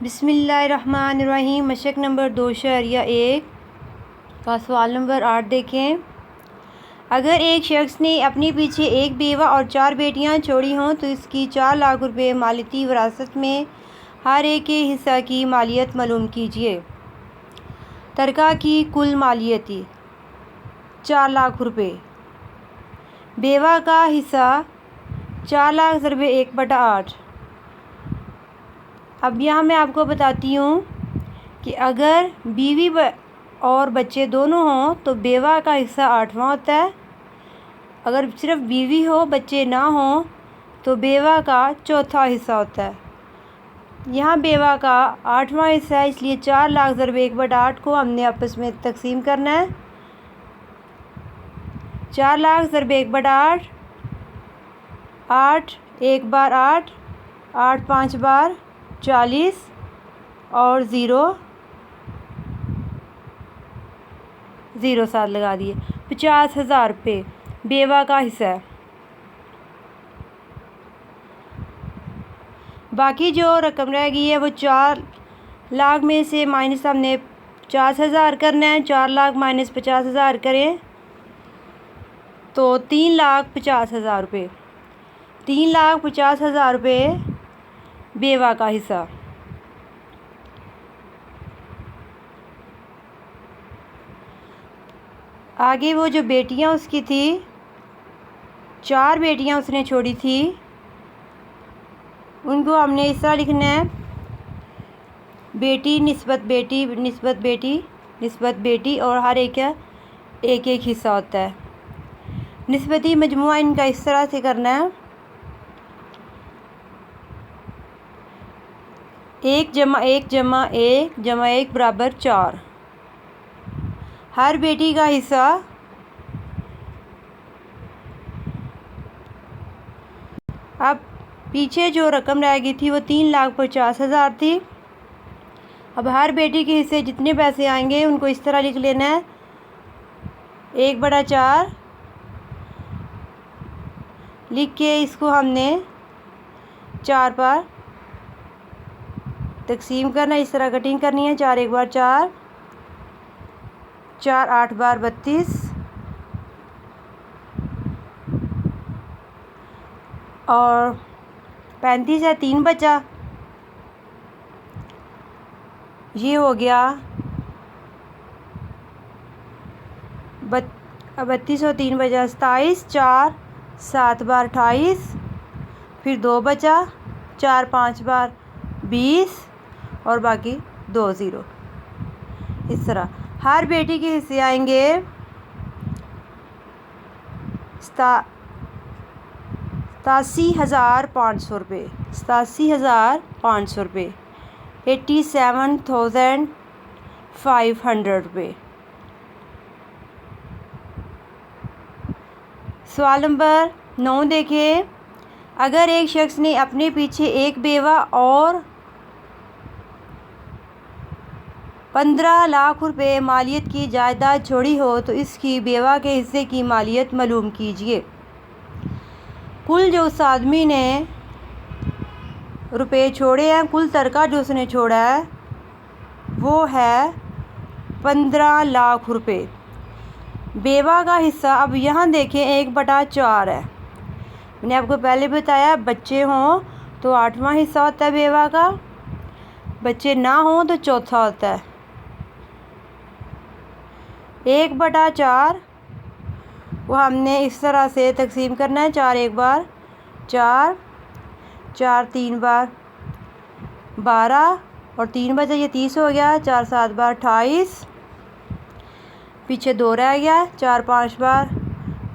बिस्मिल्लाहिर्रहमानिर्रहीम। मशक नंबर 2/1 का सवाल नंबर 8 देखें। अगर एक शख्स ने अपने पीछे एक बेवा और 4 बेटियां छोड़ी हों तो इसकी 4 लाख रुपए मालियती विरासत में हर एक के हिस्सा की मालियत मालूम कीजिए। तरका की कुल मालियती 4 लाख रुपए। बेवा का हिस्सा 4 लाख ज़रबे 1/8। अब यहाँ मैं आपको बताती हूँ कि अगर बीवी और बच्चे दोनों हों तो बेवा का हिस्सा 8वां होता है। अगर सिर्फ बीवी हो, बच्चे ना हों, तो बेवा का 4था हिस्सा होता है। यहाँ बेवा का 8वां हिस्सा है, इसलिए 4 लाख ज़रबे 1/8 को हमने आपस में तकसीम करना है। 4 लाख ज़रबे 1/8, 8 1 बार 8, 8 5 बार 40 और 0 साथ लगा दिए। 50,000 रुपये बेवा का हिस्सा है। बाकी जो रकम रह गई है वो 4 लाख में से माइनस हमने 50,000 करना है। 4 लाख माइनस 50,000 करें तो 3,50,000 रुपये। 3,50,000 रुपये बेवा का हिस्सा। आगे वो जो बेटियां उसकी थी, 4 बेटियां उसने छोड़ी थी, उनको हमने इस तरह लिखना है। बेटी निस्बत बेटी निस्बत बेटी निस्बत बेटी, और हर एक का एक एक हिस्सा होता है। निस्बती मजमुआ इनका इस तरह से करना है। 1 जमा 1 जमा 1 जमा 1 बराबर 4। हर बेटी का हिस्सा अब पीछे जो रकम रह गई थी वो 3,50,000 थी। अब हर बेटी के हिस्से जितने पैसे आएंगे उनको इस तरह लिख लेना है। 1/4 लिख के इसको हमने 4 पर तकसीम करना, इस तरह कटिंग करनी है। 4 1 बार 4, 4 8 बार 32 और 35 है, 3 बचा। ये हो गया 32 और 3 बचा 27। 4 7 बार 28, फिर 2 बचा। 4 5 बार 20 और बाकी 2 0। इस तरह हर बेटी के हिस्से आएंगे 87,500 रुपये। 87,500 रुपये। 87,500 रुपये। सवाल नंबर 9 देखें। अगर एक शख्स ने अपने पीछे एक बेवा और 15 लाख रुपए मालियत की जायदाद छोड़ी हो तो इसकी बेवा के हिस्से की मालियत मालूम कीजिए। कुल जो उस आदमी ने रुपए छोड़े हैं, कुल तरका जो उसने छोड़ा है वो है 15 लाख रुपए। बेवा का हिस्सा अब यहाँ देखें 1/4 है। मैंने आपको पहले बताया बच्चे हों तो 8वां हिस्सा होता है बेवा का, बच्चे ना हों तो 4था होता है। 1/4 वो हमने इस तरह से तकसीम करना है। 4 1 बार 4, 4 3 बार 12 और 3 बचा, ये 30 हो गया। 4 7 बार 28, पीछे 2 रह गया। 4 5 बार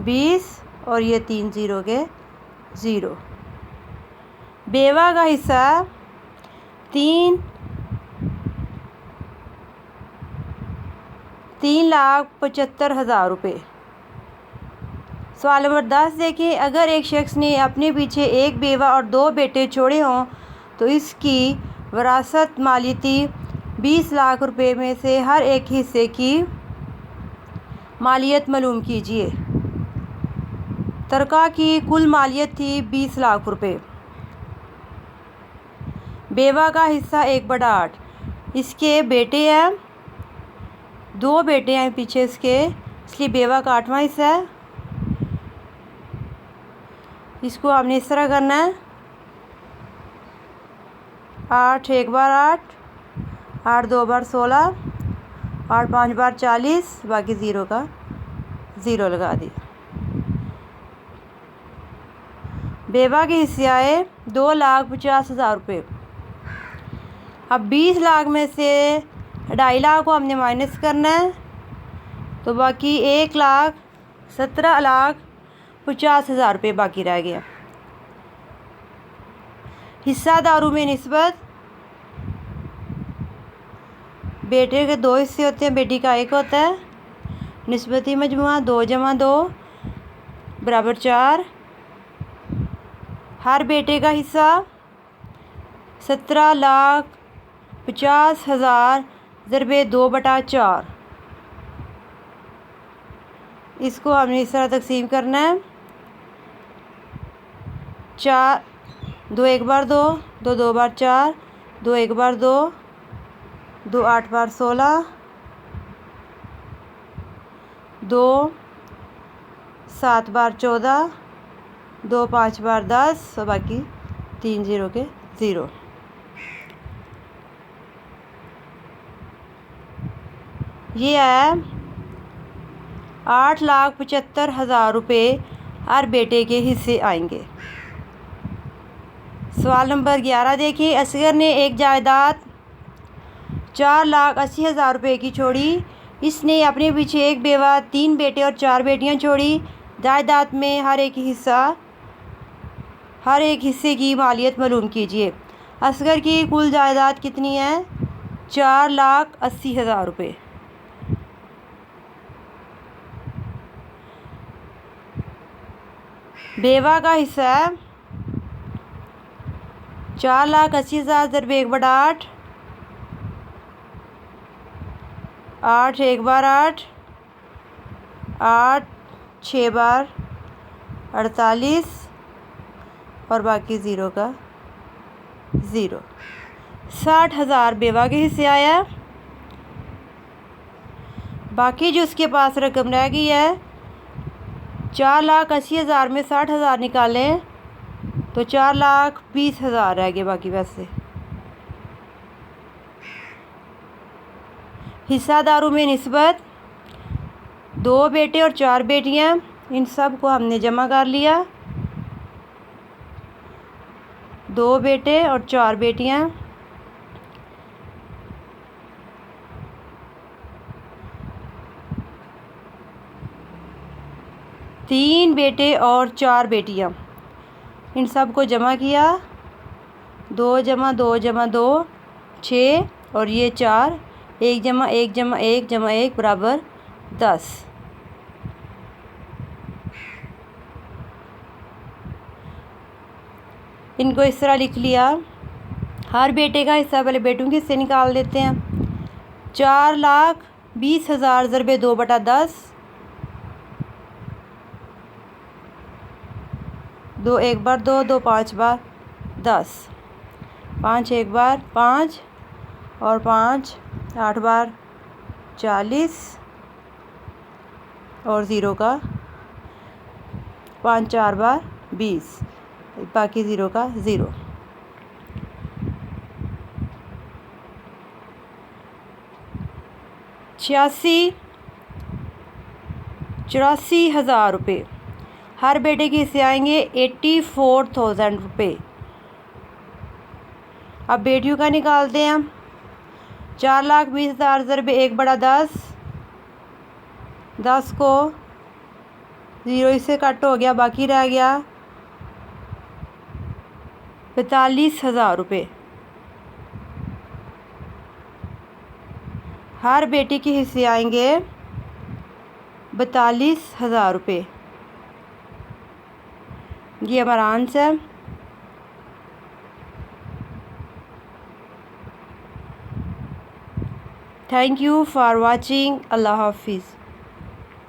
20 और ये 3 0 के 0। बेवा का हिस्सा 3,75,000 रुपये। सवाल नंबर 10 देखें। अगर एक शख्स ने अपने पीछे एक बेवा और 2 बेटे छोड़े हों तो इसकी विरासत मालियती 20 लाख रुपए में से हर एक हिस्से की मालियत मालूम कीजिए। तरका की कुल मालियत थी 20 लाख रुपए। बेवा का हिस्सा 1/8। इसके बेटे हैं, 2 बेटे हैं पीछे इसके, इसलिए बेवा का 8वां हिस्सा है। इसको हमने इस तरह करना है, 8 1 बार 8, 8 2 बार 16, 8 5 बार 40, बाकी 0 का 0 लगा दिया। बेवा के हिस्से आए 2,50,000 रुपये। अब 20 लाख में से 2.5 लाख को हमने माइनस करना है, तो बाकी 1,17,50,000 रुपये बाकी रह गया। हिस्सादारों में निस्बत, बेटे के 2 हिस्से होते हैं, बेटी का 1 होता है। निस्बती मजमुआ 2 + 2 = 4। हर बेटे का हिस्सा 17,50,000 × 2/4। इसको हमने इस तरह तकसीम करना है, 4 2 1 बार 2, 2 2 बार 4, 2 1 बार 2, 2 8 बार 16, 2 7 बार 14, 2 5 बार 10, और बाकी 3 0 के 0। ये है 8,75,000 रुपये हर बेटे के हिस्से आएंगे। सवाल नंबर 11 देखिए। असगर ने एक जायदाद 4,80,000 रुपये की छोड़ी। इसने अपने पीछे एक बेवा, 3 बेटे और 4 बेटियां छोड़ी। जायदाद में हर एक हिस्से की मालियत मालूम कीजिए। असगर की कुल जायदाद कितनी है? 4,80,000 रुपये। बेवा का हिस्सा है 4,80,000 × 1/8, 8 1 बार 8, 8 6 बार 48, और बाकी 0 का 0। 60,000 बेवा के हिस्से आया। बाकी जो उसके पास रकम रह गई है, 4,80,000 में 60,000 निकालें तो 4,20,000 रह गए बाकी पैसे। हिस्सादारों में निस्बत, 2 बेटे और 4 बेटियां, इन सब को हमने जमा कर लिया। 2 बेटे और 4 बेटियां, तीन बेटे और 4 बेटियां, इन सब को जमा किया। 2 + 2 + 2 6, और ये 4, 1 + 1 + 1 + 1 = 10। इनको इस तरह लिख लिया। हर बेटे का हिस्सा पहले बेटों के हिस्से निकाल देते हैं। 4,20,000 × 2/10, 2 1 बार 2, 2 5 बार 10, 5 1 बार 5, और 5 8 बार 40, और 0 का 5 4 बार 20, बाकी 0 का 0। 84,000 रुपये हर बेटे के हिस्से आएंगे। 84,000 रुपये। अब बेटियों का निकालते हैं। 4,20,000 × 1/10, 10 को 0 इससे कट हो गया, बाकी रह गया 45,000 रुपये। हर बेटे के हिस्से आएंगे 42,000 रुपये। ये हमारा आंसर है। Thank you for watching. अल्लाह हाफिज़।